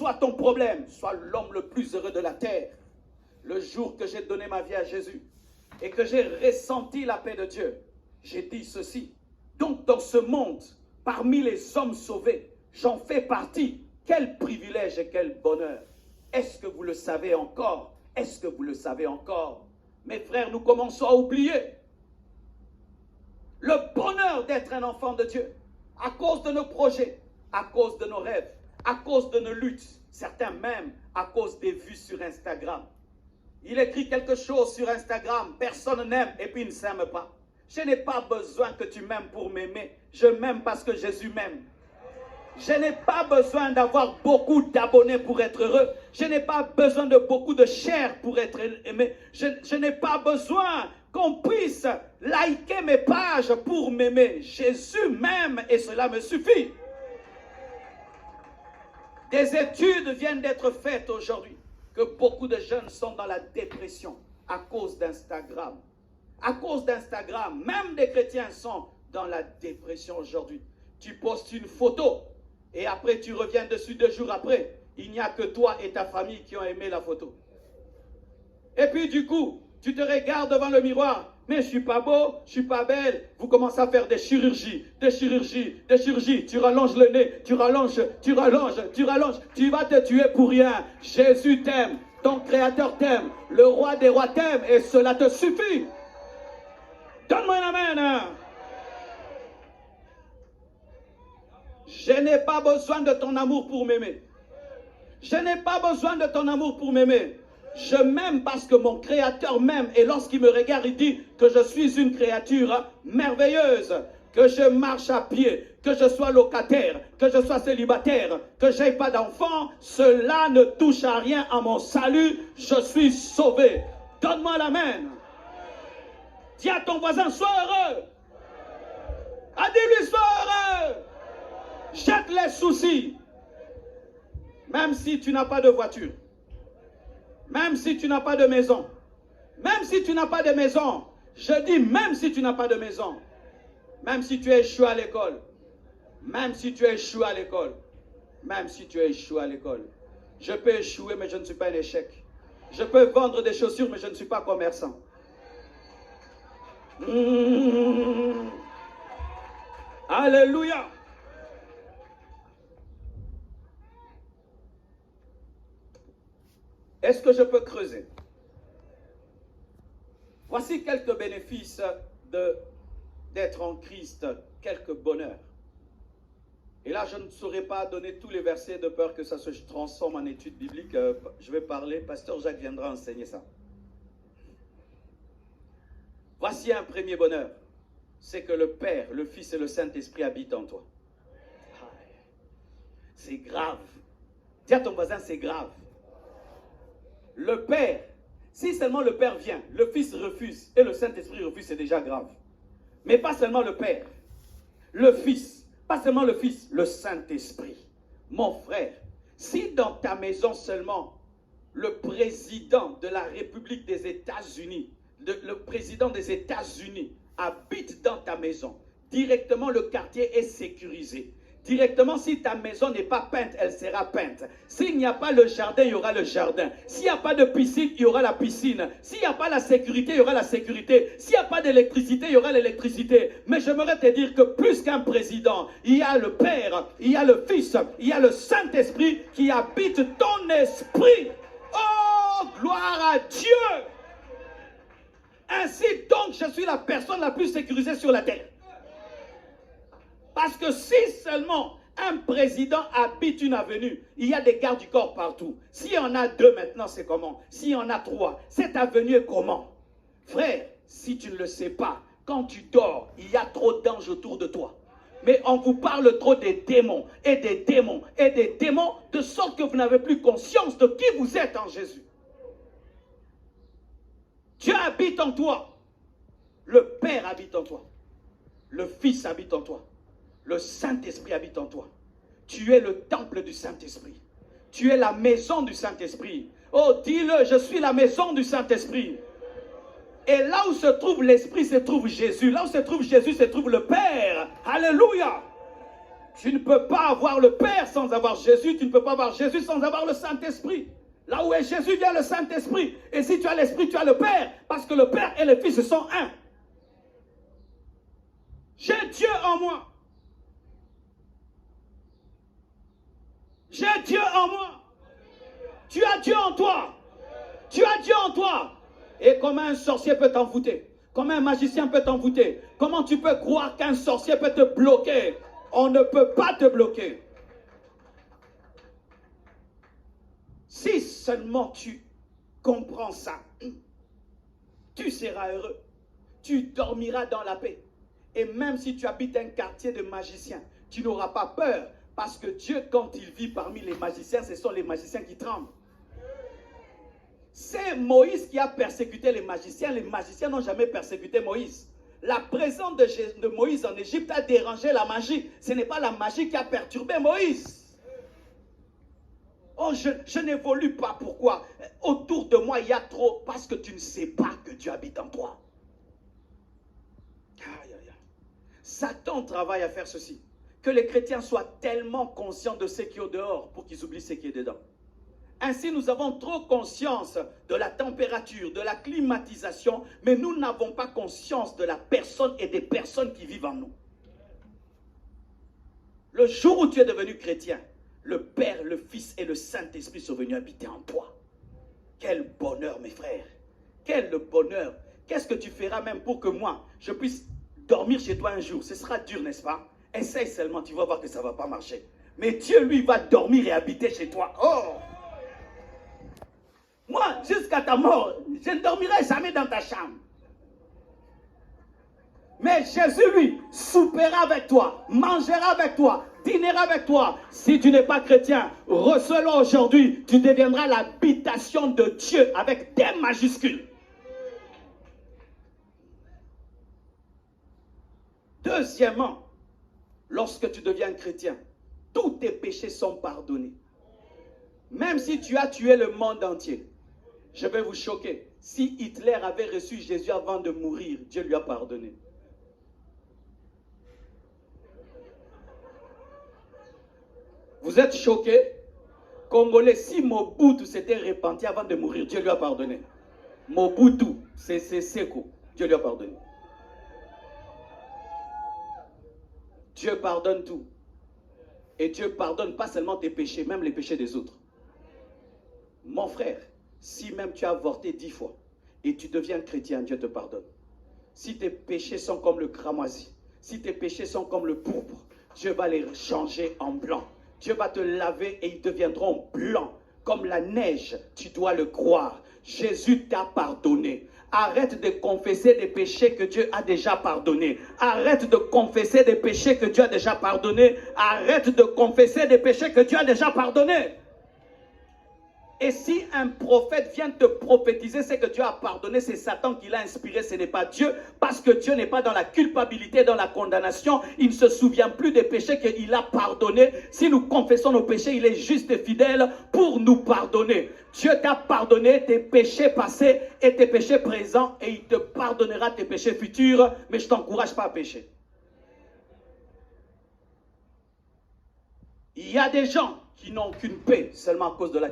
soit ton problème, sois l'homme le plus heureux de la terre. Le jour que j'ai donné ma vie à Jésus et que j'ai ressenti la paix de Dieu, j'ai dit ceci. Donc dans ce monde, parmi les hommes sauvés, j'en fais partie. Quel privilège et quel bonheur. Est-ce que vous le savez encore? Est-ce que vous le savez encore? Mes frères, nous commençons à oublier le bonheur d'être un enfant de Dieu. À cause de nos projets, à cause de nos rêves, à cause de nos luttes, certains même à cause des vues sur Instagram. Il écrit quelque chose sur Instagram, personne n'aime et puis il ne s'aime pas. Je n'ai pas besoin que tu m'aimes pour m'aimer, je m'aime parce que Jésus m'aime. Je n'ai pas besoin d'avoir beaucoup d'abonnés pour être heureux. Je n'ai pas besoin de beaucoup de chair pour être aimé. Je n'ai pas besoin qu'on puisse liker mes pages pour m'aimer. Jésus m'aime et cela me suffit. Des études viennent d'être faites aujourd'hui que beaucoup de jeunes sont dans la dépression à cause d'Instagram. À cause d'Instagram, même des chrétiens sont dans la dépression aujourd'hui. Tu postes une photo et après tu reviens dessus 2 jours après. Il n'y a que toi et ta famille qui ont aimé la photo. Et puis du coup, tu te regardes devant le miroir. Mais je ne suis pas beau, je ne suis pas belle. Vous commencez à faire des chirurgies, des chirurgies, des chirurgies. Tu rallonges le nez, tu rallonges, tu rallonges, tu rallonges. Tu vas te tuer pour rien. Jésus t'aime, ton Créateur t'aime, le Roi des rois t'aime et cela te suffit. Donne-moi un amen. Je n'ai pas besoin de ton amour pour m'aimer. Je n'ai pas besoin de ton amour pour m'aimer. Je m'aime parce que mon Créateur m'aime. Et lorsqu'il me regarde, il dit que je suis une créature merveilleuse. Que je marche à pied, que je sois locataire, que je sois célibataire, que je n'ai pas d'enfant. Cela ne touche à rien à mon salut. Je suis sauvé. Donne-moi l'amen. Dis à ton voisin, sois heureux. Dis-lui, sois heureux. Jette les soucis. Même si tu n'as pas de voiture. Même si tu n'as pas de maison. Même si tu n'as pas de maison. Je dis même si tu n'as pas de maison. Même si tu as échoué à l'école. Même si tu as échoué à l'école. Même si tu as échoué à l'école. Je peux échouer mais je ne suis pas un échec. Je peux vendre des chaussures mais je ne suis pas commerçant. Alléluia. Est-ce que je peux creuser? Voici quelques bénéfices d'être en Christ, quelques bonheurs. Et là, je ne saurais pas donner tous les versets de peur que ça se transforme en étude biblique. Je vais parler, Pasteur Jacques viendra enseigner ça. Voici un premier bonheur. C'est que le Père, le Fils et le Saint-Esprit habitent en toi. C'est grave. Dis à ton voisin, c'est grave. Le Père, si seulement le Père vient, le Fils refuse et le Saint-Esprit refuse, c'est déjà grave. Mais pas seulement le Père, le Fils, pas seulement le Fils, le Saint-Esprit. Mon frère, si dans ta maison seulement, le président de la République des États-Unis, le président des États-Unis habite dans ta maison, directement le quartier est sécurisé. Directement, si ta maison n'est pas peinte, elle sera peinte. S'il n'y a pas le jardin, il y aura le jardin. S'il n'y a pas de piscine, il y aura la piscine. S'il n'y a pas la sécurité, il y aura la sécurité. S'il n'y a pas d'électricité, il y aura l'électricité. Mais j'aimerais te dire que plus qu'un président, il y a le Père, il y a le Fils, il y a le Saint-Esprit qui habite ton esprit. Oh, gloire à Dieu! Ainsi donc, je suis la personne la plus sécurisée sur la terre. Parce que si seulement un président habite une avenue, il y a des gardes du corps partout. S'il y en a 2 maintenant, c'est comment? S'il y en a 3, cette avenue est comment? Frère, si tu ne le sais pas, quand tu dors, il y a trop d'anges autour de toi. Mais on vous parle trop des démons, et des démons, et des démons, de sorte que vous n'avez plus conscience de qui vous êtes en Jésus. Dieu habite en toi. Le Père habite en toi. Le Fils habite en toi. Le Saint-Esprit habite en toi. Tu es le temple du Saint-Esprit. Tu es la maison du Saint-Esprit. Oh, dis-le, je suis la maison du Saint-Esprit. Et là où se trouve l'Esprit, se trouve Jésus. Là où se trouve Jésus, se trouve le Père. Alléluia. Tu ne peux pas avoir le Père sans avoir Jésus. Tu ne peux pas avoir Jésus sans avoir le Saint-Esprit. Là où est Jésus, il y a le Saint-Esprit. Et si tu as l'Esprit, tu as le Père. Parce que le Père et le Fils sont un. J'ai Dieu en moi. J'ai Dieu en moi. Tu as Dieu en toi. Tu as Dieu en toi. Et comment un sorcier peut t'envoûter? Comment un magicien peut t'envoûter? Comment tu peux croire qu'un sorcier peut te bloquer? On ne peut pas te bloquer. Si seulement tu comprends ça, tu seras heureux. Tu dormiras dans la paix. Et même si tu habites un quartier de magiciens, tu n'auras pas peur. Parce que Dieu, quand il vit parmi les magiciens, ce sont les magiciens qui tremblent. C'est Moïse qui a persécuté les magiciens. Les magiciens n'ont jamais persécuté Moïse. La présence de Moïse en Égypte a dérangé la magie. Ce n'est pas la magie qui a perturbé Moïse. Oh, je n'évolue pas. Pourquoi? Autour de moi, il y a trop. Parce que tu ne sais pas que Dieu habite en toi. Aïe, aïe, aïe. Satan travaille à faire ceci. Que les chrétiens soient tellement conscients de ce qui est au dehors pour qu'ils oublient ce qui est dedans. Ainsi, nous avons trop conscience de la température, de la climatisation, mais nous n'avons pas conscience de la personne et des personnes qui vivent en nous. Le jour où tu es devenu chrétien, le Père, le Fils et le Saint-Esprit sont venus habiter en toi. Quel bonheur, mes frères! Quel bonheur! Qu'est-ce que tu feras même pour que moi, je puisse dormir chez toi un jour? Ce sera dur, n'est-ce pas? Essaye seulement, tu vas voir que ça ne va pas marcher. Mais Dieu, lui, va dormir et habiter chez toi. Oh! Moi, jusqu'à ta mort, je ne dormirai jamais dans ta chambre. Mais Jésus, lui, soupera avec toi, mangera avec toi, dînera avec toi. Si tu n'es pas chrétien, reçois-le aujourd'hui. Tu deviendras l'habitation de Dieu avec des majuscules. Deuxièmement, lorsque tu deviens chrétien, tous tes péchés sont pardonnés. Même si tu as tué le monde entier. Je vais vous choquer. Si Hitler avait reçu Jésus avant de mourir, Dieu lui a pardonné. Vous êtes choqués? Congolais, si Mobutu s'était repenti avant de mourir, Dieu lui a pardonné. Mobutu, c'est Seko, Dieu lui a pardonné. Dieu pardonne tout. Et Dieu pardonne pas seulement tes péchés, même les péchés des autres. Mon frère, si même tu as avorté 10 fois et tu deviens chrétien, Dieu te pardonne. Si tes péchés sont comme le cramoisi, si tes péchés sont comme le pourpre, Dieu va les changer en blanc. Dieu va te laver et ils deviendront blancs comme la neige. Tu dois le croire. Jésus t'a pardonné. Arrête de confesser des péchés que Dieu a déjà pardonnés. Arrête de confesser des péchés que Dieu a déjà pardonnés. Arrête de confesser des péchés que Dieu a déjà pardonnés. Et si un prophète vient te prophétiser ce que Dieu a pardonné, c'est Satan qui l'a inspiré, ce n'est pas Dieu. Parce que Dieu n'est pas dans la culpabilité, dans la condamnation. Il ne se souvient plus des péchés qu'il a pardonnés. Si nous confessons nos péchés, il est juste et fidèle pour nous pardonner. Dieu t'a pardonné tes péchés passés et tes péchés présents. Et il te pardonnera tes péchés futurs. Mais je ne t'encourage pas à pécher. Il y a des gens qui n'ont qu'une paix seulement à cause de la